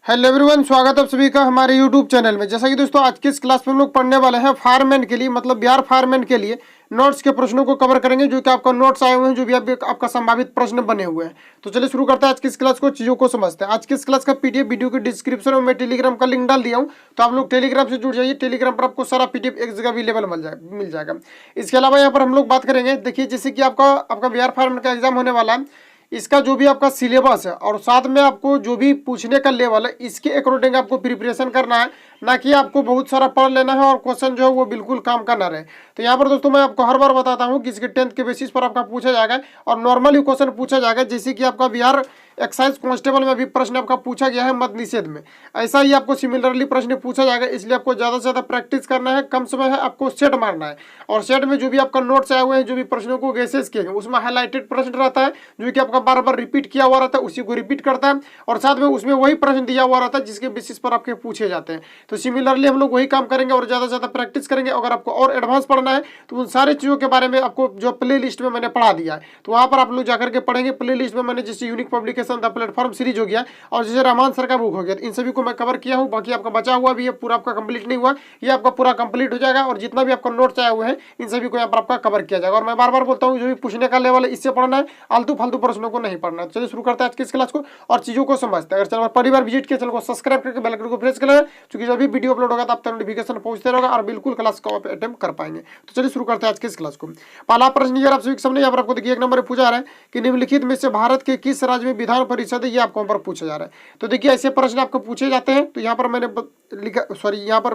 Hello everyone, स्वागत है आप सभी का हमारे यूट्यूब चैनल में। जैसा कि दोस्तों आज की इस क्लास में हम लोग पढ़ने वाले हैं फायरमैन के लिए, मतलब बिहार फायरमैन के लिए नोट्स के प्रश्नों को कवर करेंगे, जो कि आपका नोट्स आए हुए हैं, जो भी आपका संभावित प्रश्न बने हुए हैं। तो चलिए शुरू करते हैं आज की इस क्लास को, चीजों को समझते हैं। आज की इस क्लास का पीडीएफ वीडियो के डिस्क्रिप्शन में मैं टेलीग्राम का लिंक डाल दिया हूँ, तो आप लोग टेलीग्राम से जुड़ जाइए। टेलीग्राम पर आपको सारा पीडीएफ एक जगह अवेलेबल मिल जाएगा। इसके अलावा यहाँ पर हम लोग बात करेंगे, देखिए जैसे कि आपका बिहार फायरमैन का एग्जाम होने वाला है, इसका जो भी आपका सिलेबस है और साथ में आपको जो भी पूछने का लेवल है, इसके अकॉर्डिंग आपको प्रिपरेशन करना है, ना कि आपको बहुत सारा पढ़ लेना है और क्वेश्चन जो है वो बिल्कुल काम का ना रहे। तो यहाँ पर दोस्तों मैं आपको हर बार बताता हूँ कि इसके 10th के बेसिस पर आपका पूछा जाएगा और नॉर्मली क्वेश्चन पूछा जाएगा, जैसे कि आपका बिहार एक्साइज कांस्टेबल में भी प्रश्न आपका पूछा गया है मद निषेध में, ऐसा ही आपको सिमिलरली प्रश्न पूछा जाएगा। इसलिए आपको ज़्यादा से ज़्यादा प्रैक्टिस करना है, कम समय है, आपको सेट मारना है। और सेट में जो भी आपका नोट्स आए हुए हैं, जो भी प्रश्नों को गैसेस किए हैं, उसमें हाईलाइटेड प्रश्न रहता है, जो कि आपका बार बार रिपीट किया हुआ रहता है, उसी को रिपीट करता है। और साथ में उसमें वही प्रश्न दिया हुआ रहता है जिसके बेसिस पर आपके पूछे जाते हैं। तो सिमिलरली हम लोग वही काम करेंगे और ज़्यादा से ज़्यादा प्रैक्टिस करेंगे। अगर आपको और एडवांस पढ़ना है तो उन सारी चीज़ों के बारे में आपको जो प्ले लिस्ट में मैंने पढ़ा दिया है, तो वहाँ पर आप लोग जाकर के पढ़ेंगे। प्ले लिस्ट में मैंने जैसे unique publication the platform series हो गया और जैसे रहमान सर का बुक हो गया, इन सभी को मैं कवर किया हूँ। बाकी आपका बचा हुआ भी है, पूरा आपका कंप्लीट नहीं हुआ, ये आपका पूरा कंप्लीट हो जाएगा। और जितना भी आपका नोट्स आए हुए हैं, इन सभी को यहाँ पर आपका कवर किया जाएगा। और मैं बार बार बोलता हूँ, जो भी पूछने का लेवल है इससे पढ़ना है, आलतू फालतू प्रश्नों को नहीं पढ़ना है। चलिए शुरू करते हैं आज की इस क्लास को और चीज़ों को समझते हैं। अगर चैनल पहली बार विजिट किया, चैनल को सब्सक्राइब करके बेल आइकन को प्रेस कर लेना, क्योंकि जब भी वीडियो अपलोड होगा तो आप तक नोटिफिकेशन पहुंचते रहेगा और बिल्कुल क्लास को आप अटेम्प्ट कर पाएंगे। तो चलिए शुरू करते हैं आज की इस क्लास को। पहला प्रश्न ये आप सभी के सामने यहाँ पर आपको देखिए, एक नंबर पूछा जा रहा है कि निम्नलिखित में से भारत के किस राज्य में विधान परिषद है, ये आपको पर पूछा जा रहा है। तो देखिए ऐसे प्रश्न आपको पूछे जाते हैं। तो यहाँ पर मैंने लिखा, सॉरी, यहाँ पर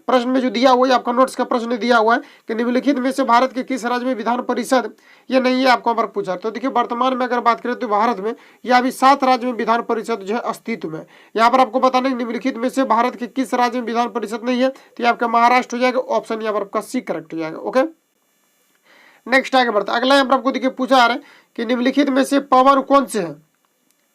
प्रश्न में जो दिया हुआ है, आपका नोट्स का प्रश्न दिया हुआ है कि निम्नलिखित में से भारत के किस राज्य में विधान परिषद, ये नहीं है, आपको पर पूछा। तो देखिए वर्तमान में अगर बात करें तो भारत में या अभी 7 राज्य में विधान परिषद जो है अस्तित्व में। यहाँ पर आपको बताना है निम्नलिखित में से भारत के किस राज्य में विधान परिषद नहीं है, तो ये आपका महाराष्ट्र हो जाएगा। ऑप्शन यहाँ पर आपका सी करेक्ट हो जाएगा। ओके, नेक्स्ट आगे बढ़ता है। अगला यहाँ पर आपको देखिए पूछा जा रहा है कि निम्नलिखित में से पवन कौन से हैं,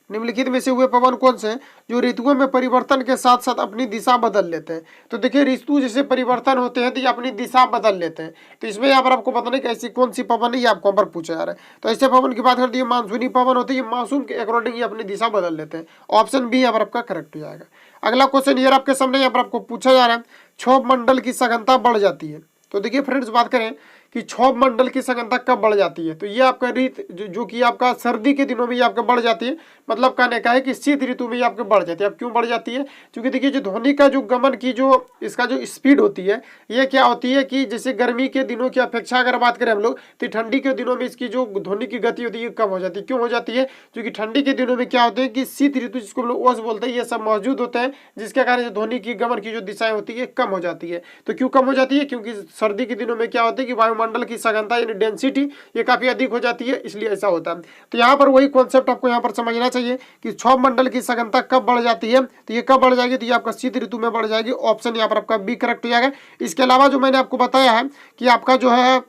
निम्नलिखित में से हुए पवन कौन से हैं जो ऋतुओं में परिवर्तन के साथ साथ अपनी दिशा बदल लेते हैं। तो देखिए ऋतु जैसे परिवर्तन होते हैं तो ये अपनी दिशा बदल लेते हैं। तो इसमें यहाँ पर आपको बताना है कि ऐसी कौन सी पवन है, ये आपको पर पूछा जा रहा है। तो ऐसे पवन की बात करते हैं, मानसूनी पवन होते हैं, ये मानसून के अकॉर्डिंग ये अपनी दिशा बदल लेते हैं। ऑप्शन बी यहाँ पर आपका करेक्ट हो जाएगा। अगला क्वेश्चन ये आपके सामने यहाँ पर आपको पूछा जा रहा है, क्षोभ मंडल की सघनता बढ़ जाती है। तो देखिए फ्रेंड्स, बात करें कि क्षोभ मंडल की सघनता कब बढ़ जाती है, तो ये आपका जो कि आपका सर्दी के दिनों में ये आपका बढ़ जाती है। मतलब कहने का है कि शीत ऋतु में ये आपके बढ़ जाती है। अब क्यों बढ़ जाती है, क्योंकि देखिए जो ध्वनि का जो गमन की जो इसका जो स्पीड होती है, ये क्या होती है कि जैसे गर्मी के दिनों की अपेक्षा अगर बात करें हम लोग, तो ठंडी के दिनों में इसकी जो ध्वनि की गति होती है कम हो जाती है। क्यों हो जाती है, क्योंकि ठंडी के दिनों में क्या होते हैं कि शीत ऋतु जिसको हम लोग ओस बोलते हैं, ये सब मौजूद होते हैं, जिसके कारण ध्वनि की गमन की जो दिशाएं होती है कम हो जाती है। तो क्यों कम हो जाती है, क्योंकि सर्दी के दिनों में क्या होता है कि वायुमंडल की सघनता यानी डेंसिटी ये काफी अधिक हो जाती है, इसलिए ऐसा होता है। तो यहाँ पर वही कॉन्सेप्ट आपको यहाँ पर समझना चाहिए कि क्षोभ मंडल की सघनता कब बढ़ जाती है, तो ये कब बढ़ जाएगी, तो ये आपका शीत ऋतु में बढ़ जाएगी। ऑप्शन यहाँ पर आपका बी करेक्ट हो जाएगा। इसके अलावा जो मैंने आपको बताया है कि आपका जो है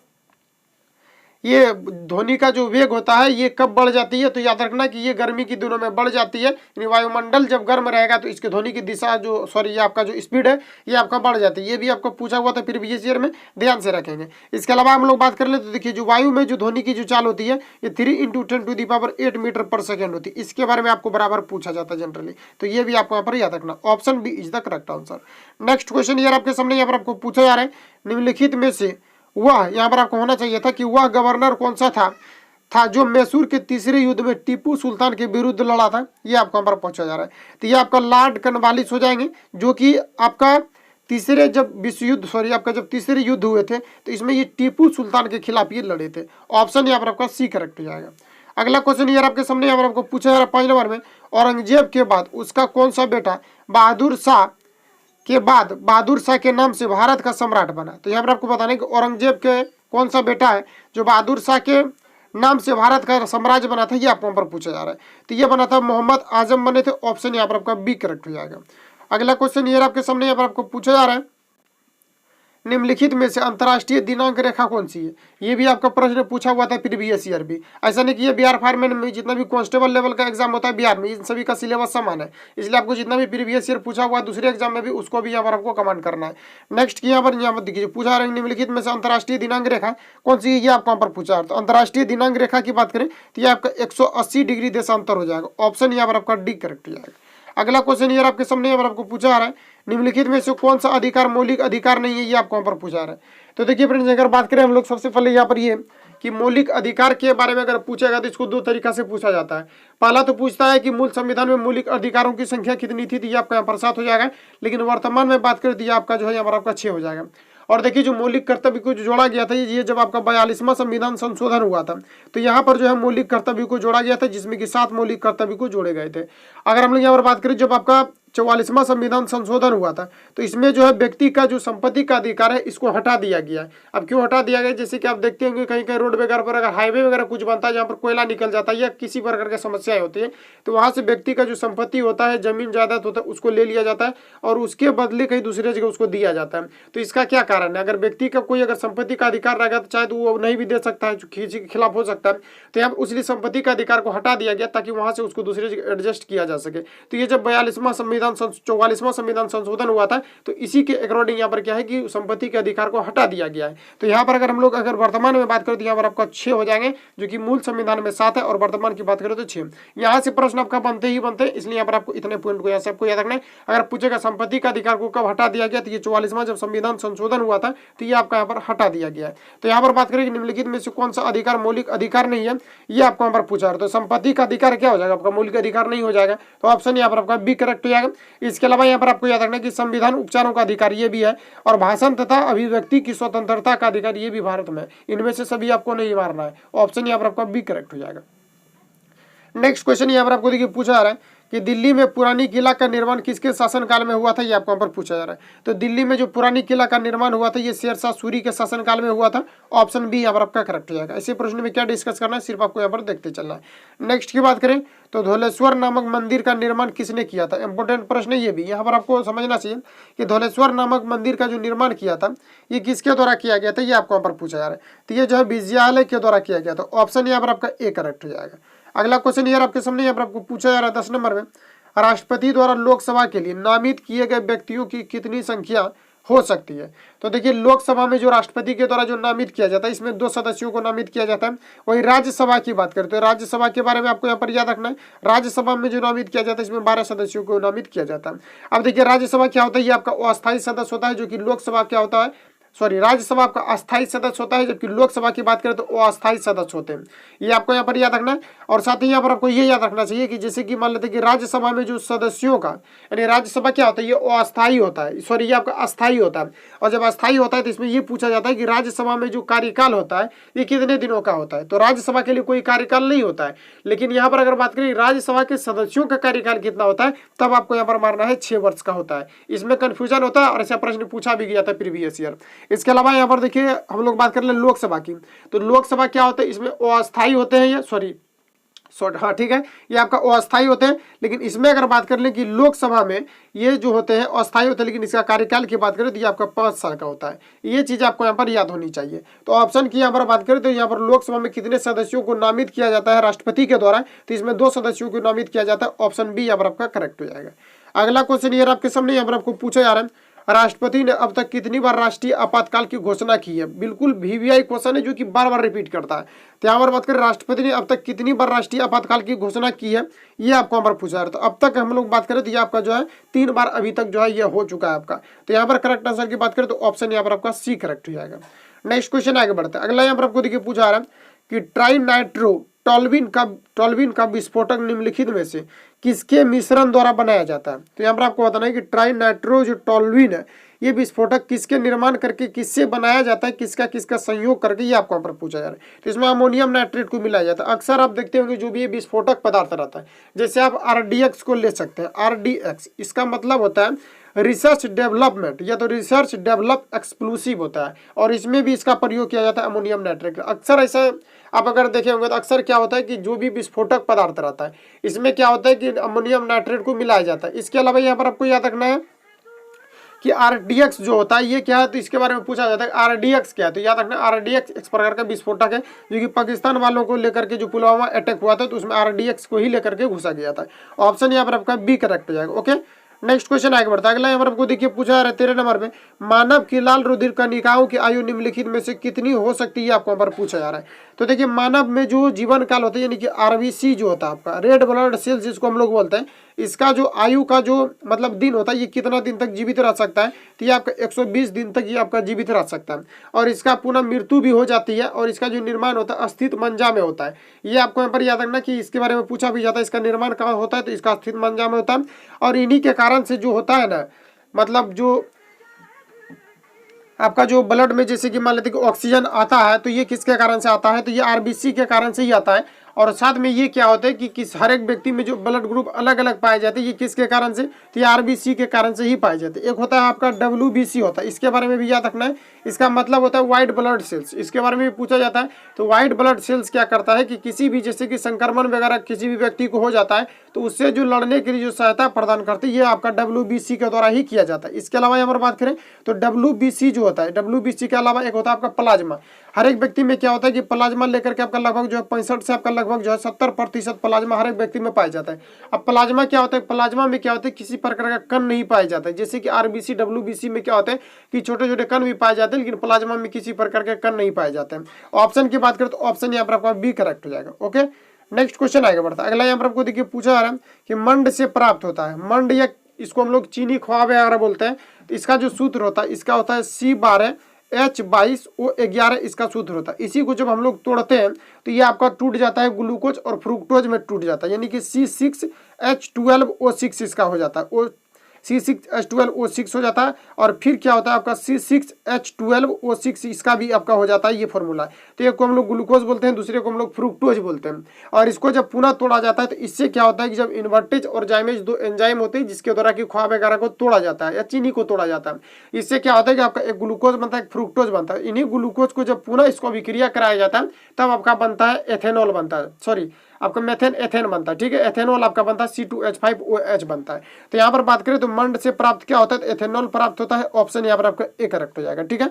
ये ध्वनि का जो वेग होता है ये कब बढ़ जाती है, तो याद रखना कि ये गर्मी के दिनों में बढ़ जाती है। यानी वायुमंडल जब गर्म रहेगा तो इसके ध्वनि की दिशा जो सॉरी ये आपका जो स्पीड है ये आपका बढ़ जाती है। ये भी आपको पूछा हुआ था प्रीवियस ईयर में, ध्यान से रखेंगे। इसके अलावा हम लोग बात कर ले तो देखिए जो वायु में जो ध्वनि की जो चाल होती है ये 3 × 10⁸ मीटर पर सेकेंड होती है। इसके बारे में आपको बराबर पूछा जाता है जनरली, तो ये भी आपको यहाँ पर याद रखना। Option B is the correct answer. Next question यार आपके सामने यहाँ पर आपको पूछा जा रहा है, निम्नलिखित में से वह, यहाँ पर आपको होना चाहिए था कि वह गवर्नर कौन सा था जो मैसूर के तीसरे युद्ध में टीपू सुल्तान के विरुद्ध लड़ा था, ये आपको पर पूछा जा रहा है। तो ये आपका लॉर्ड कॉर्नवालिस हो जाएंगे, जो कि आपका तीसरे जब विश्व युद्ध सॉरी आपका जब तीसरे युद्ध हुए थे तो इसमें ये टीपू सुल्तान के खिलाफ ये लड़े थे। ऑप्शन यहाँ पर आपका सी करेक्ट हो जाएगा। अगला क्वेश्चन यार आपके सामने यहाँ पर आपको पूछा जा रहा है 5 नंबर में, औरंगजेब के बाद उसका कौन सा बेटा बहादुर शाह के बाद बहादुर शाह के नाम से भारत का सम्राट बना। तो यहाँ पर आपको बताना है कि औरंगजेब के कौन सा बेटा है जो बहादुर शाह के नाम से भारत का साम्राज्य बना था, ये आपको पर पूछा जा रहा है। तो ये बना था मोहम्मद आजम बने थे। ऑप्शन यहाँ पर आपका बी करेक्ट हो जाएगा। अगला क्वेश्चन ये आपके सामने यहाँ पर आपको पूछा जा रहा है, निम्नलिखित में से अंतर्राष्ट्रीय दिनांक रेखा कौन सी है, ये भी आपका प्रश्न पूछा हुआ था प्रीवियस ईयर भी। ऐसा नहीं कि ये बिहार फायरमैन में जितना भी कांस्टेबल लेवल का एग्जाम होता है बिहार में, इन सभी का सिलेबस समान है, इसलिए आपको जितना भी प्रीवियस ईयर पूछा हुआ दूसरे एग्जाम में भी उसको भी यहाँ पर आपको कमेंट करना है। नेक्स्ट यहाँ पर देखिए पूछा रहे निम्नलिखित में से अंतर्राष्ट्रीय दिनांक रेखा कौन सी है, ये आपको यहाँ पर पूछा। तो अंतर्राष्ट्रीय दिनांक रेखा की बात करें तो ये आपका 180 डिग्री देशांतर हो जाएगा। ऑप्शन यहाँ पर आपका डी करेक्ट हो जाएगा। अगला क्वेश्चन ये आपके सामने यहाँ पर आपको पूछा आ रहा है, निम्नलिखित में से कौन सा अधिकार मौलिक अधिकार नहीं है, ये आपको यहाँ पर पूछा आ रहा है। तो देखिए फ्रेंड्स, अगर बात करें हम लोग सबसे पहले यहाँ पर ये कि मौलिक अधिकार के बारे में अगर पूछेगा तो इसको दो तरीका से पूछा जाता है। पहला तो पूछता है कि मूल संविधान में मौलिक अधिकारों की संख्या कितनी थी, तो ये आपका यहाँ पर 7 हो जाएगा, लेकिन वर्तमान में बात करें तो ये आपका जो है यहाँ पर आपका 6 हो जाएगा। और देखिए जो मौलिक कर्तव्य को जो जोड़ा गया था, ये जब आपका 42वां संविधान संशोधन हुआ था तो यहाँ पर जो है मौलिक कर्तव्य को जोड़ा गया था, जिसमें कि 7 मौलिक कर्तव्य को जोड़े गए थे। अगर हम लोग यहाँ पर बात करें जब आपका 44वां संविधान संशोधन हुआ था तो इसमें जो है व्यक्ति का जो संपत्ति का अधिकार है इसको हटा दिया गया है। अब क्यों हटा दिया गया, जैसे कि आप देखते होंगे कहीं कहीं रोड वगैरह पर अगर हाईवे वगैरह कुछ बनता है जहाँ पर कोयला निकल जाता है या किसी प्रकार की समस्याएं होती है तो वहां से व्यक्ति का जो संपत्ति होता है, जमीन जायदाद होता है, उसको ले लिया जाता है और उसके बदले कहीं दूसरे जगह उसको दिया जाता है। तो इसका क्या कारण है, अगर व्यक्ति का कोई अगर संपत्ति का अधिकार रहेगा तो चाहे तो वो नहीं भी दे सकता है, किसी के खिलाफ हो सकता है। तो यहाँ उसलिए संपत्ति का अधिकार को हटा दिया गया ताकि वहां से उसको दूसरे जगह एडजस्ट किया जा सके। तो ये जब 44वां संविधान संशोधन हुआ था तो इसी के अकॉर्डिंग यहाँ पर क्या है कि संपत्ति के अधिकार को हटा दिया गया है। तो यहाँ पर अगर हम लोग अगर वर्तमान में बात करें तो यहाँ पर आपका 6 हो जाएंगे, जो कि मूल संविधान में 7 है और वर्तमान की बात करें तो 6। यहाँ से प्रश्न आपका बनते ही बनते हैं, इसलिए यहाँ पर आपको इतने पॉइंट को यहाँ से आपको याद रखना है। अगर पूछेगा संपत्ति का अधिकार को कब हटा दिया गया, तो ये 44वां जब संविधान संशोधन हुआ था तो ये आपका यहाँ पर हटा दिया गया है। तो यहाँ पर बात करें निम्नलिखित में से कौन सा अधिकार मौलिक अधिकार नहीं है, ये आपको यहाँ पर पूछा है। तो संपत्ति का अधिकार क्या हो जाएगा, आपका मौलिक अधिकार नहीं हो जाएगा, तो ऑप्शन यहाँ पर आपका बी करेक्ट हो जाएगा। इसके अलावा यहाँ पर आपको याद रखना कि संविधान उपचारों का अधिकार ये भी है और भाषण तथा अभिव्यक्ति की स्वतंत्रता का अधिकार ये भी भारत में, इनमें से सभी आपको नहीं मारना है। ऑप्शन यहाँ पर आपका बी करेक्ट हो जाएगा। नेक्स्ट क्वेश्चन यहाँ पर आपको देखिए पूछा जा रहा है कि दिल्ली में पुरानी किला का निर्माण किसके शासनकाल में हुआ था, ये आपको यहाँ पर पूछा जा रहा है। तो दिल्ली में जो पुरानी किला का निर्माण हुआ था ये शेरशाह सूरी के शासनकाल में हुआ था। ऑप्शन बी यहाँ पर आपका करेक्ट हो जाएगा। ऐसे प्रश्न में क्या डिस्कस करना है, सिर्फ आपको यहाँ पर देखते चलना है। नेक्स्ट की बात करें तो धौलेश्वर नामक मंदिर का निर्माण किसने किया था, इंपोर्टेंट प्रश्न है ये भी। यहाँ पर आपको समझना चाहिए कि धौलेश्वर नामक मंदिर का जो निर्माण किया था ये किसके द्वारा किया गया था, ये आपको यहाँ पर पूछा जा रहा है। तो ये जो है विजयालय के द्वारा किया गया था। ऑप्शन यहाँ पर आपका ए करेक्ट हो जाएगा। अगला क्वेश्चन यार आपके सामने यहाँ पर आपको पूछा जा रहा है 10 नंबर में, राष्ट्रपति द्वारा लोकसभा के लिए नामित किए गए व्यक्तियों की कितनी संख्या हो सकती है। तो देखिए लोकसभा में जो राष्ट्रपति के द्वारा जो नामित किया जाता है इसमें 2 सदस्यों को नामित किया जाता है। वही राज्यसभा की बात करते हैं, राज्यसभा के बारे में आपको यहाँ पर याद रखना है। राज्यसभा में जो नामित किया जाता है इसमें 12 सदस्यों को नामित किया जाता है। अब देखिए राज्यसभा क्या होता है, ये आपका अस्थायी सदस्य होता है, जो कि लोकसभा क्या होता है, राज्यसभा आपका अस्थायी सदस्य होता है, जबकि लोकसभा की बात करें तो वो अस्थायी सदस्य होते हैं। ये आपको यहाँ पर याद रखना है। और साथ ही यहाँ पर आपको ये याद रखना चाहिए कि जैसे कि मान लेते हैं कि राज्यसभा में जो सदस्यों का यानी राज्यसभा क्या होता है, ये अस्थायी होता है, ये आपका अस्थायी होता है। और जब अस्थायी होता है तो इसमें ये पूछा जाता है कि राज्यसभा में जो कार्यकाल होता है ये कितने दिनों का होता है। तो राज्यसभा के लिए कोई कार्यकाल नहीं होता है, लेकिन यहाँ पर अगर बात करें राज्यसभा के सदस्यों का कार्यकाल कितना होता है तब आपको यहाँ पर मारना है 6 वर्ष का होता है। इसमें कंफ्यूजन होता है और ऐसा प्रश्न पूछा भी गया था प्रीवियस ईयर। इसके अलावा यहाँ पर देखिए हम लोग बात कर ले लोकसभा की, तो लोकसभा क्या होता है, इसमें अस्थायी होते हैं ये हाँ ठीक है, ये आपका अस्थायी होते हैं। लेकिन इसमें अगर बात कर लें कि लोकसभा में ये जो होते हैं अस्थायी होते हैं, लेकिन इसका कार्यकाल की बात करें तो ये आपका 5 साल का होता है। ये चीज आपको यहाँ पर याद होनी चाहिए। तो ऑप्शन की यहाँ पर बात करें तो यहाँ पर लोकसभा में कितने सदस्यों को नामित किया जाता है राष्ट्रपति के द्वारा, तो इसमें 2 सदस्यों को नामित किया जाता है। ऑप्शन बी यहाँ पर आपका करेक्ट हो जाएगा। अगला क्वेश्चन ये आपके सामने यहाँ पर आपको पूछा जा रहा है, राष्ट्रपति ने अब तक कितनी बार राष्ट्रीय आपातकाल की घोषणा की है। बिल्कुल वीवीआई क्वेश्चन है जो कि बार बार रिपीट करता है। तो यहाँ पर बात करें राष्ट्रपति ने अब तक कितनी बार राष्ट्रीय आपातकाल की घोषणा की है, ये आपको यहाँ पर पूछा है। तो अब तक हम लोग बात करें तो ये आपका जो है 3 बार अभी तक जो है ये हो चुका है आपका। तो यहाँ पर करेक्ट आंसर की बात करें तो ऑप्शन यहाँ पर आपका सी करेक्ट हो जाएगा। नेक्स्ट क्वेश्चन आगे बढ़ते हैं। अगला यहाँ पर आपको देखिए पूछा जा रहा है कि टॉल्विन का विस्फोटक निम्नलिखित में से किसके मिश्रण द्वारा बनाया जाता है। तो यहाँ पर आपको बताना है कि ट्राइनाइट्रो जो टॉल्विन है ये विस्फोटक किसके निर्माण करके किससे बनाया जाता है, किसका किसका संयोग करके, ये आपको यहाँ पर पूछा जा रहा है। तो इसमें अमोनियम नाइट्रेट को मिलाया जाता है। अक्सर आप देखते होंगे जो भी ये विस्फोटक पदार्थ रहता है, जैसे आप RDX को ले सकते हैं। RDX इसका मतलब होता है रिसर्च डेवलपमेंट या तो रिसर्च डेवलप एक्सप्लोसिव होता है, और इसमें भी इसका प्रयोग किया जाता है अमोनियम नाइट्रेट। अक्सर ऐसा आप अगर देखे होंगे तो अक्सर क्या होता है कि जो भी विस्फोटक पदार्थ रहता है इसमें क्या होता है कि अमोनियम नाइट्रेट को मिलाया जाता है। इसके अलावा यहाँ पर आपको याद रखना है कि RDX जो होता है ये क्या है, तो इसके बारे में पूछा जाता है RDX क्या है। तो याद रखना RDX एक प्रकार का विस्फोटक है जो कि पाकिस्तान वालों को लेकर के जो पुलवामा अटैक हुआ था तो उसमें RDX को ही लेकर के घुसा गया था। ऑप्शन यहाँ पर आपका बी करेक्ट हो जाएगा। ओके, नेक्स्ट क्वेश्चन आगे बढ़ता है। अगला यहाँ पर आपको देखिए पूछा जा रहा है 13 नंबर में, मानव की लाल रुधिर कणिकाओं की आयु निम्नलिखित में से कितनी हो सकती है, आपको यहाँ पर पूछा जा रहा है। तो देखिए मानव में जो जीवन काल होता है यानी कि आरबीसी जो होता है आपका रेड ब्लड सेल्स जिसको हम लोग बोलते हैं, इसका जो आयु का जो मतलब दिन होता है ये कितना दिन तक जीवित रह सकता है, तो ये आपका 120 दिन तक ये आपका जीवित रह सकता है और इसका पुनः मृत्यु भी हो जाती है और इसका जो निर्माण होता है अस्थित मंजा में होता है। ये आपको यहाँ पर याद रखना कि इसके बारे में पूछा भी जाता है, इसका निर्माण कहाँ होता है, तो इसका अस्थित मंजा में होता है और इन्हीं के कारण से जो होता है ना, मतलब जो आपका जो ब्लड में जैसे कि मान लेते कि ऑक्सीजन आता है तो ये किसके कारण से आता है, तो ये आरबीसी के कारण से ही आता है। और साथ में ये क्या होता है कि किस हर एक व्यक्ति में जो ब्लड ग्रुप अलग अलग पाए जाते हैं, ये किसके कारण से, तो ये आरबीसी के कारण से ही पाए जाते हैं। एक होता है आपका डब्ल्यूबीसी होता है, इसके बारे में भी याद रखना है, इसका मतलब होता है व्हाइट ब्लड सेल्स, इसके बारे में भी पूछा जाता है। तो व्हाइट ब्लड सेल्स क्या करता है कि किसी भी जैसे कि संक्रमण वगैरह किसी भी व्यक्ति को हो जाता है तो उससे जो लड़ने के लिए जो सहायता प्रदान करते हैं ये आपका डब्ल्यूबीसी के द्वारा ही किया जाता है। इसके अलावा यहाँ पर बात करें तो डब्ल्यूबीसी जो होता है, डब्ल्यूबीसी के अलावा एक होता है आपका प्लाज्मा। हर एक व्यक्ति में क्या होता है कि प्लाज्मा लेकर के आपका लगभग जो है 65 से आपका लगभग जो है 70% प्लाज्मा हर एक व्यक्ति में पाया जाता है। अब प्लाज्मा क्या होता है, प्लाज्मा में क्या होता है किसी प्रकार का कण नहीं पाया जाता है, जैसे कि आरबीसी डब्ल्यूबीसी में क्या होता है कि छोटे छोटे कण भी पाए जाते हैं, लेकिन प्लाज्मा में किसी प्रकार के कण नहीं पाए जाते हैं। ऑप्शन की बात करें तो ऑप्शन यहाँ पर आपका बी करेक्ट हो जाएगा। ओके, नेक्स्ट क्वेश्चन आगे बढ़ता है। अगला यहाँ पर आपको देखिए पूछा जा रहा है कि मंड से प्राप्त होता है, मंड या इसको हम लोग चीनी खोआ वगैरह बोलते हैं, तो इसका जो सूत्र होता है इसका होता है C12H22O11 इसका सूत्र होता है। इसी को जब हम लोग तोड़ते हैं तो ये आपका टूट जाता है ग्लूकोज और फ्रुक्टोज में टूट जाता है, यानी कि C6H12O6 इसका हो जाता है, C6H12O6 हो जाता है। और फिर क्या होता है आपका C6H12O6 इसका भी आपका हो जाता है ये फॉर्मूला। तो एक को हम लोग ग्लूकोज बोलते हैं, दूसरे को हम लोग फ्रुक्टोज बोलते हैं। और इसको जब पुनः तोड़ा जाता है तो इससे क्या होता है कि जब इन्वर्टेज और जाइमेज दो एंजाइम होते हैं जिसके द्वारा कि खोआ वगैरह को तोड़ा जाता है या चीनी को तोड़ा जाता है, इससे क्या होता है कि आपका एक ग्लूकोज बनता है, एक फ्रुक्टोज बनता है। इन्हीं ग्लूकोज को जब पुनः इसको अभिक्रिया कराया जाता है तब आपका बनता है एथेनॉल बनता है, सॉरी आपका मेथेन एथेन बनता है, ठीक है। एथेनॉल आपका बनता है C2H5OH बनता है। तो यहाँ पर बात करें तो मंड से प्राप्त क्या होता है, तो एथेनॉल प्राप्त होता है। ऑप्शन यहाँ पर आपका ए करेक्ट हो जाएगा, ठीक है।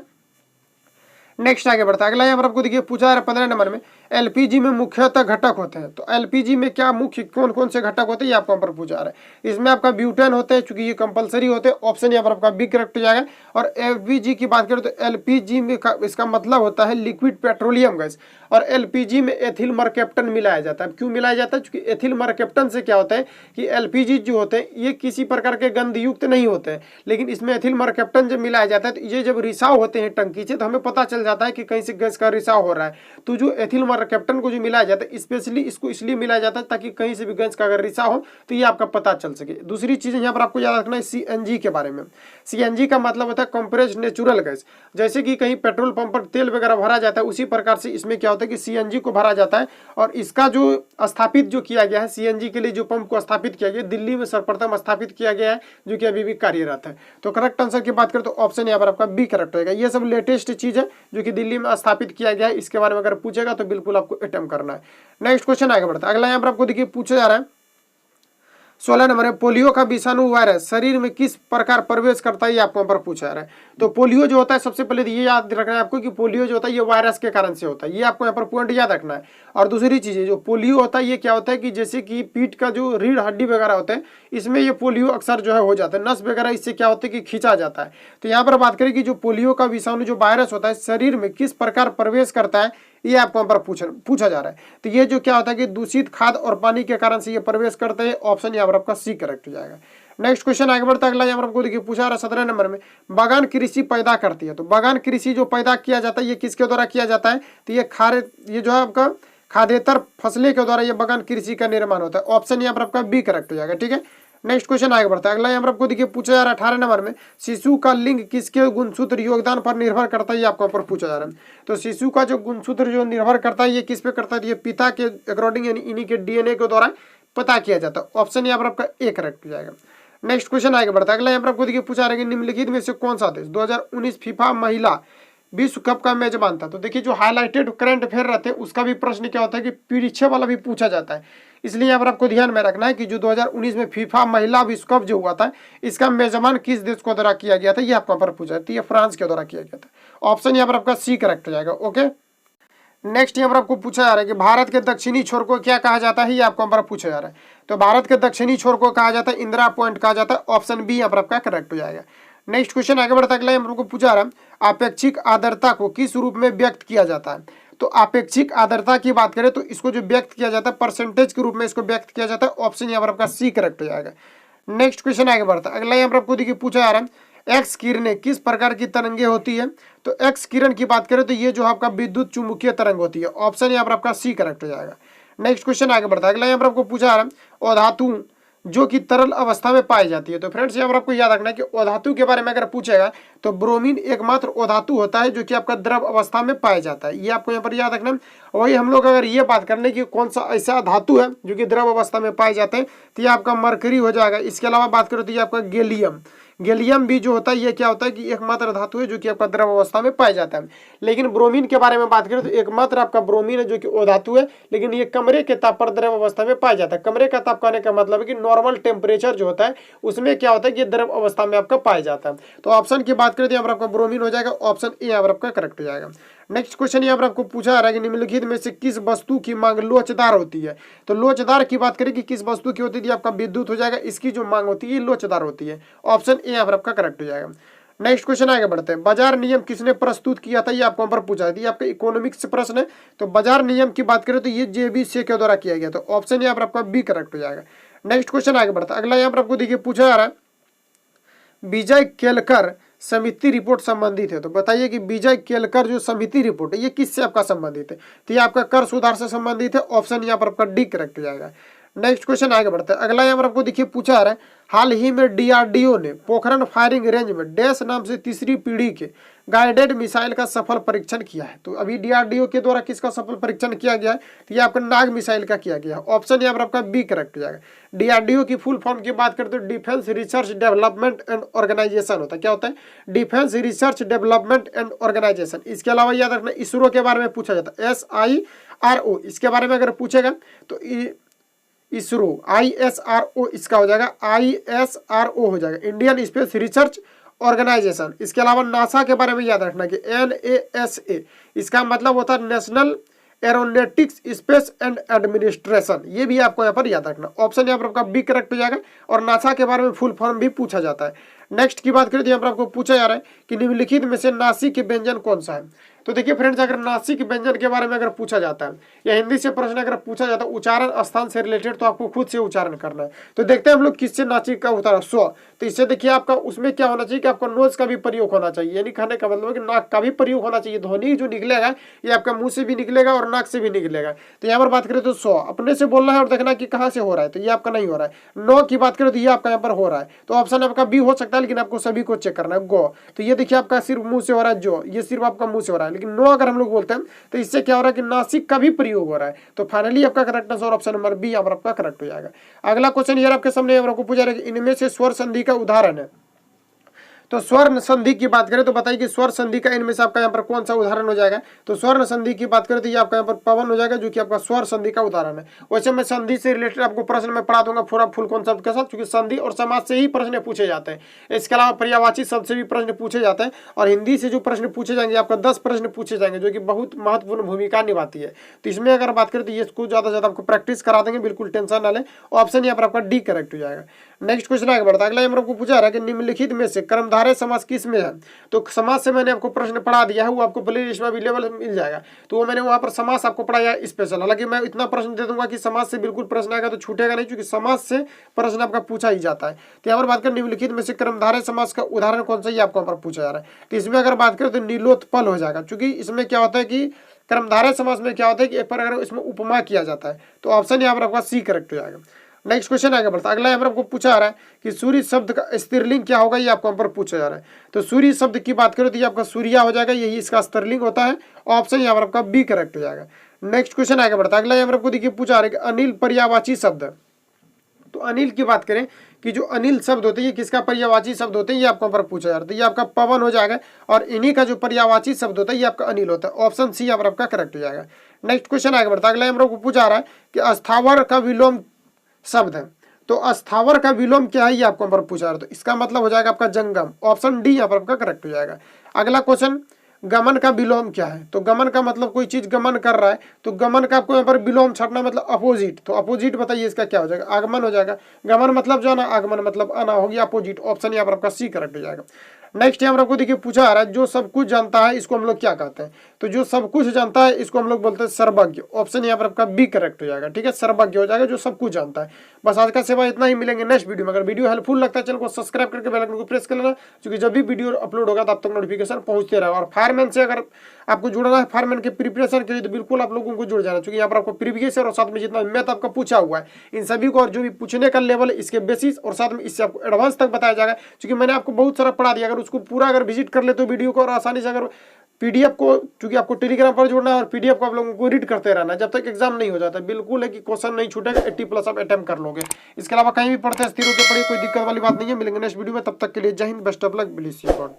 नेक्स्ट आगे बढ़ता है। अगला यहाँ पर आपको देखिए पूछा है 15 नंबर में एलपीजी में मुख्यतः घटक होते हैं, तो एलपीजी में क्या मुख्य कौन कौन से घटक होते हैं ये आपको यहाँ पर पूछा रहा है। इसमें आपका ब्यूटेन होते हैं, चूंकि ये कंपलसरी होते हैं। ऑप्शन यहाँ पर आपका बी करेक्ट हो जाएगा। और एलपीजी की बात करें तो एलपीजी में इसका मतलब होता है लिक्विड पेट्रोलियम गैस, और एलपीजी में एथिल मरकेप्टन मिलाया जाता है। क्यों मिलाया जाता है, क्योंकि एथिल मरकेप्टन से क्या होता है कि एलपीजी जो होते हैं ये किसी प्रकार के गंधयुक्त नहीं होते हैं, लेकिन इसमें एथिल मरकेप्टन जब मिलाया जाता है तो ये जब रिसाव होते हैं टंकी से तो हमें पता चल जाता है कि कहीं से गैस का रिसाव हो रहा है। तो जो एथिल मरकेप्टन को जो मिलाया जाता है स्पेशली इसको इसलिए मिलाया जाता है ताकि कहीं से भी गैस का अगर रिसाव हो तो ये आपका पता चल सके। दूसरी चीज यहाँ पर आपको याद रखना है सीएनजी के बारे में। सीएनजी का मतलब होता है कंप्रेस्ड नेचुरल गैस। जैसे कि कहीं पेट्रोल पंप पर तेल वगैरह भरा जाता है उसी प्रकार से इसमें क्या होता है कि सीएनजी को भरा जाता है। और इसका जो स्थापित जो किया गया है सीएनजी के लिए जो पंप को स्थापित किया गया दिल्ली में सर्वप्रथम स्थापित किया गया है, जो कि अभी भी कार्यरत है। तो करेक्ट आंसर की बात करें तो ऑप्शन यहाँ पर आपका बी करेक्ट होगा। ये सब लेटेस्ट चीज है जो कि दिल्ली में स्थापित किया गया है, इसके बारे में अगर पूछेगा तो बिल्कुल आपको अटेम्प्ट करना है। नेक्स्ट क्वेश्चन आगे बढ़ता है। अगला यहाँ पर आपको देखिए पूछा जा रहा है 16 नंबर है पोलियो का विषाणु वायरस शरीर में किस प्रकार प्रवेश करता है ये आपको यहाँ पर पूछा रहा है। तो पोलियो जो होता है सबसे पहले ये याद रखना है आपको कि पोलियो जो होता है ये वायरस के कारण से होता है, ये आपको यहाँ पर पॉइंट याद रखना है। और दूसरी चीज जो पोलियो होता है ये क्या होता है कि जैसे कि पीठ का जो रीढ़ हड्डी वगैरह होते हैं इसमें ये पोलियो अक्सर जो है हो जाता है, नस वगैरह इससे क्या होता है कि खींचा जाता है। तो यहाँ पर बात करें कि जो पोलियो का विषाणु जो वायरस होता है शरीर में किस प्रकार प्रवेश करता है ये आपको यहाँ पर पूछा जा रहा है। तो ये जो क्या होता है कि दूषित खाद्य और पानी के कारण से ये प्रवेश करते हैं। ऑप्शन यहाँ पर आपका सी करेक्ट हो जाएगा। नेक्स्ट क्वेश्चन आगे बढ़ता है। अगला यहाँ पर आपको देखिए पूछा रहा 17 नंबर में बागान कृषि पैदा करती है। तो बागान कृषि जो पैदा किया जाता है ये किसके द्वारा किया जाता है, तो ये जो है आपका खाद्येतर फसलें के द्वारा ये बागान कृषि का निर्माण होता है। ऑप्शन यहाँ पर आपका बी करेक्ट हो जाएगा, ठीक है। नेक्स्ट क्वेश्चन आगे बढ़ता है। अगला यहाँ पर आपको देखिए पूछा जा रहा है 18 नंबर में शिशु का लिंग किसके गुणसूत्र योगदान पर निर्भर करता है ये आपको यहाँ पर पूछा जा रहा है। तो शिशु का जो गुणसूत्र जो निर्भर करता है ये किस पे करता है, ये पिता के अकॉर्डिंग यानी इन्हीं के डीएनए के द्वारा पता किया जाता है। ऑप्शन यहाँ पर आपका ए करेक्ट हो जाएगा। नेक्स्ट क्वेश्चन आगे बढ़ता है। अगला यहाँ पर आपको देखिए पूछा रहा है निम्नलिखित में से कौन सा देश 2019 फीफा महिला विश्व कप का मेजबान था। तो देखिए जो हाईलाइटेड करंट अफेयर रहते हैं उसका भी प्रश्न क्या होता है कि पीछे वाला भी पूछा जाता है, इसलिए यहाँ पर आपको ध्यान में रखना है कि जो 2019 में फीफा महिला विश्व कप जो हुआ था इसका मेजबान किस देश को द्वारा किया गया था ये आपको पर पूछा है, ये फ्रांस के द्वारा किया गया था। ऑप्शन यहाँ पर आपका सी करेक्ट हो जाएगा। ओके, नेक्स्ट यहाँ पर आपको पूछा जा रहा है कि भारत के दक्षिणी छोर को क्या कहा जाता है ये आपको यहाँ पर पूछा जा रहा है। तो भारत के दक्षिणी छोर को कहा जाता है इंदिरा पॉइंट कहा जाता है। ऑप्शन बी यहाँ पर आपका करेक्ट हो जाएगा। नेक्स्ट क्वेश्चन आगे बढ़ता है। अगला हम लोग को पूछा रहा है अपेक्षिक आर्द्रता को किस रूप में व्यक्त किया जाता है। तो अपेक्षिक आर्द्रता की बात करें तो इसको जो व्यक्त किया जाता है परसेंटेज के रूप में इसको व्यक्त किया जाता है। ऑप्शन यहाँ पर आपका सी करेक्ट हो जाएगा। नेक्स्ट क्वेश्चन आगे बढ़ता है। अगला यहाँ पर आपको देखिए पूछा जा रहा है एक्स किरणें किस प्रकार की तरंगे होती है। तो एक्स किरण की बात करें तो ये जो आपका विद्युत चुंबकीय तरंग होती है। ऑप्शन यहाँ पर आपका सी करेक्ट हो जाएगा। नेक्स्ट क्वेश्चन आगे बढ़ता है। अगला यहाँ पर आपको पूछा जा रहा है अधातु जो कि तरल अवस्था में पाई जाती है। तो फ्रेंड्स यहाँ पर आपको याद रखना है कि अधातु के बारे में अगर पूछेगा तो ब्रोमीन एकमात्र अधातु होता है जो कि आपका द्रव अवस्था में पाया जाता है। ये आपको यहाँ पर याद रखना है। वही हम लोग अगर ये बात करने की कौन सा ऐसा धातु है जो कि द्रव अवस्था में पाए जाते हैं तो ये आपका मरकरी हो जाएगा। इसके अलावा बात करो तो ये आपका गैलियम, गैलियम भी जो होता है ये क्या होता है कि एकमात्र धातु है जो कि आपका द्रव अवस्था में पाया जाता है। लेकिन ब्रोमीन के बारे में बात करें तो एकमात्र आपका ब्रोमीन है जो कि अधातु है, लेकिन ये कमरे के ताप पर द्रव अवस्था में पाया जाता है। कमरे का ताप कहने का मतलब है कि नॉर्मल टेम्परेचर जो होता है उसमें क्या होता है कि द्रव अवस्था में आपका पाया जाता है। तो ऑप्शन की बात करें तो यहाँ पर आपका ब्रोमीन हो जाएगा। ऑप्शन ए यहाँ पर आपका करेक्ट हो जाएगा। नेक्स्ट क्वेश्चन यहाँ पर आपको पूछा जा रहा है कि निम्नलिखित में से किस वस्तु की मांग लोचदार होती है। तो लोचदार की बात करें कि किस वस्तु की होती है आपका विद्युत हो जाएगा। इसकी जो मांग होती है लोचदार होती है। ऑप्शन ए यहाँ पर आपका करेक्ट हो जाएगा। नेक्स्ट क्वेश्चन आगे बढ़ते हैं। बाजार नियम किसने प्रस्तुत किया था, ये आपको यहाँ पर पूछा था। ये आपका इकोनॉमिक्स प्रश्न है। तो बाजार नियम की बात करें तो ये JB से के द्वारा किया गया। तो ऑप्शन यहाँ पर आपका बी करेक्ट हो जाएगा। नेक्स्ट क्वेश्चन आगे बढ़ता है। अगला यहाँ पर आपको देखिए पूछा जा रहा है विजय केलकर समिति रिपोर्ट संबंधित है। तो बताइए कि विजय केलकर जो समिति रिपोर्ट है ये किससे आपका संबंधित है। तो ये आपका कर सुधार से संबंधित है। ऑप्शन यहाँ पर आपका डी करेक्ट हो जाएगा। नेक्स्ट क्वेश्चन आगे बढ़ता है। अगला यहाँ पर आपको देखिए पूछा जा रहा है हाल ही में DRDO ने पोखरण फायरिंग रेंज में डैश नाम से तीसरी पीढ़ी के गाइडेड मिसाइल का सफल परीक्षण किया है। तो अभी DRDO के द्वारा किसका सफल परीक्षण किया गया है, तो ये आपका नाग मिसाइल का किया गया है। ऑप्शन यहाँ पर आपका बी करेक्ट हो जाएगा। DRDO की फुल फॉर्म की बात करें तो defence research development and organisation होता है। क्या होता है, defence research development and organisation. इसके अलावा याद रखना इसरो के बारे में पूछा जाता है SIRO। इसके बारे में अगर पूछेगा तो इसरो ISRO इसका हो जाएगा ISRO हो जाएगा, इंडियन स्पेस रिसर्च ऑर्गेनाइजेशन। इसके अलावा नासा के बारे में याद रखना कि NASA इसका मतलब होता है national aeronautics space and administration. ये भी आपको यहाँ पर याद रखना। ऑप्शन यहाँ पर आपका बी करेक्ट हो जाएगा। और नासा के बारे में फुल फॉर्म भी पूछा जाता है। नेक्स्ट की बात करें तो यहाँ पर आपको पूछा जा रहा है कि निम्नलिखित में से नासिक व्यंजन कौन सा है। तो देखिए फ्रेंड्स अगर नासिक व्यंजन के बारे में अगर पूछा जाता है या हिंदी से प्रश्न अगर पूछा जाता है उच्चारण स्थान से रिलेटेड तो आपको खुद से उच्चारण करना है। तो देखते हैं हम लोग किससे नासिक का उतारा स्व। तो इससे देखिए आपका उसमें क्या होना चाहिए कि आपका नोज का भी प्रयोग होना चाहिए, यानी कहने का मतलब कि नाक का भी प्रयोग होना चाहिए। ध्वनि जो निकलेगा ये आपका मुंह से भी निकलेगा और नाक से भी निकलेगा। तो यहाँ पर बात करें तो स्व अपने से बोलना है और देखना कि कहाँ से हो रहा है। तो ये आपका नहीं हो रहा है। नो की बात करें तो ये आपका यहाँ पर हो रहा है। तो ऑप्शन आपका बी हो सकता है, लेकिन आपको सभी को चेक करना है। गो तो ये देखिए आपका सिर्फ मुंह से हो रहा है, जो ये सिर्फ आपका मुंह से हो रहा है। लेकिन नो अगर हम लोग बोलते हैं तो इससे क्या हो रहा है कि नासिक का भी प्रयोग हो रहा है। तो फाइनली आपका correct answer option number B यहाँ पर आपका करेक्ट हो जाएगा। अगला क्वेश्चन ये आपके सामने आपको पूछा रहा है कि इनमें से स्वर संधि का उदाहरण है। तो स्वर्ण संधि की बात करें तो बताइए कि स्वर संधि का इनमें से आपका यहाँ पर कौन सा उदाहरण हो जाएगा। तो स्वर्ण संधि की बात करें तो ये आपका यहाँ पर पवन हो जाएगा, जो कि आपका स्वर संधि का उदाहरण है। वैसे मैं संधि से रिलेटेड आपको प्रश्न में पढ़ा दूंगा पूरा फुल कॉन्सेप्ट के साथ, क्योंकि संधि और समाज से ही प्रश्न पूछे जाते हैं। इसके अलावा पर्यायवाची शब्द से भी प्रश्न पूछे जाते हैं। और हिंदी से जो प्रश्न पूछे जाएंगे आपका 10 प्रश्न पूछे जाएंगे, जो कि बहुत महत्वपूर्ण भूमिका निभाती है। तो इसमें अगर बात करें तो ये इसको ज्यादा से ज्यादा आपको प्रैक्टिस करा देंगे, बिल्कुल टेंशन ना लें। ऑप्शन यहाँ पर आपका डी करेक्ट हो जाएगा। नेक्स्ट क्वेश्चन आगे बढ़ता है। अगला आपको पूछा रहा है कि निम्नलिखित में से कर्मधारय समास किस में है। तो समास से मैंने आपको प्रश्न पढ़ा दिया है, वो आपको प्ले लिस्ट में अवेलेबल मिल जाएगा। तो वो मैंने वहां पर समास आपको पढ़ाया स्पेशल। हालांकि मैं इतना प्रश्न दे दूंगा कि समास से बिल्कुल प्रश्न आएगा तो छूटेगा नहीं, क्योंकि समास से प्रश्न आपका पूछा ही जाता है। तो यहाँ पर बात करें निम्नलिखित में से कर्मधारय समास का उदाहरण कौन सा, ये आपको यहाँ पर पूछा जा रहा है। तो इसमें अगर बात करें तो नीलोत्पल हो जाएगा, क्योंकि इसमें क्या होता है कि कर्मधारय समास में क्या होता है कि एक पर अगर इसमें उपमा किया जाता है। तो ऑप्शन यहाँ पर आपका सी करेक्ट हो जाएगा। नेक्स्ट क्वेश्चन आगे बढ़ता है। अगला यहाँ पर आपको पूछा जा रहा है कि सूर्य शब्द का स्त्रीलिंग क्या होगा, ये आपको यहाँ पर पूछा जा रहा है। तो सूर्य शब्द की बात करें तो ये आपका सूर्या हो जाएगा, यही इसका स्त्रीलिंग होता है। ऑप्शन यहाँ पर आपका बी करेक्ट हो जाएगा। नेक्स्ट क्वेश्चन आगे बढ़ता है। अगला यहाँ पर आपको देखिए पूछा जा रहा है कि अनिल पर्यायवाची शब्द। तो अनिल की बात करें कि जो अनिल शब्द होते हैं ये किसका पर्यायवाची शब्द होते हैं, ये आपको पर पूछा जा रहा है। तो ये आपका पवन हो जाएगा, और इन्हीं का जो पर्यायवाची शब्द होता है ये आपका अनिल होता है। ऑप्शन सी यहाँ पर आपका करेक्ट हो जाएगा। नेक्स्ट क्वेश्चन आगे बढ़ता है। अगला यहाँ पर आपको पूछा जा रहा है कि अस्थावर का विलोम शब्द है। तो अस्थावर का विलोम क्या है, ये आपको यहाँ पर पूछा जा रहा है। तो इसका मतलब हो जाएगा आपका जंगम। ऑप्शन डी यहाँ पर आपका करेक्ट हो जाएगा। अगला क्वेश्चन गमन का विलोम क्या है। तो गमन का मतलब कोई चीज गमन कर रहा है, तो गमन का आपको यहाँ पर विलोम छाटना मतलब अपोजिट। तो अपोजिट बताइए इसका क्या हो जाएगा, आगमन हो जाएगा। गमन मतलब जो है ना, आगमन मतलब आना हो गया अपोजिट। ऑप्शन यहाँ पर आपका सी करेक्ट हो जाएगा। नेक्स्ट यहाँ पर आपको देखिए पूछा आ रहा है जो सब कुछ जानता है इसको हम लोग क्या कहते हैं। तो जो सब कुछ जानता है इसको हम लोग बोलते हैं सर्वज्ञ। ऑप्शन यहाँ पर आपका बी करेक्ट हो जाएगा, ठीक है, सर्वज्ञ हो जाएगा जो सब कुछ जानता है। बस आज का सेवा इतना ही, मिलेंगे नेक्स्ट वीडियो में। अगर वीडियो हेल्पफुल लगता है चैनल को सब्सक्राइब करके बेल आइकन को प्रेस कर लेना, क्योंकि जब भी वीडियो अपलोड होगा तब तक नोटिफिकेशन पहुंचते रहेगा। और फायरमैन से अगर आपको जुड़ना है फायरमैन के प्रिपरेशन के लिए तो बिल्कुल आप लोगों को जुड़ जाना, क्योंकि यहाँ पर आपको प्रीवियस और साथ में जितना मैथ आपका पूछा हुआ है इन सभी को, और जो भी पूछने का लेवल है इसके बेसिस और साथ में इससे आपको एडवांस तक बताया जाएगा। क्योंकि मैंने आपको बहुत सारा पढ़ा दिया, अगर उसको पूरा अगर विजिट कर ले तो वीडियो को, और आसानी से अगर पीडीएफ को, क्योंकि आपको टेलीग्राम पर जोड़ना है और पीडीएफ को आप लोगों को रीड करते रहना जब तक एग्जाम नहीं हो जाता। बिल्कुल है कि क्वेश्चन नहीं छूटेगा, 80+ आप अटेम्प्ट कर लोगे। इसके अलावा कहीं भी पढ़ते हैं स्थिर होकर पढ़िए, कोई दिक्कत वाली बात नहीं है। मिलेंगे नेक्स्ट वीडियो में, तब तक के लिए जय Hind, best of luck, bless you God.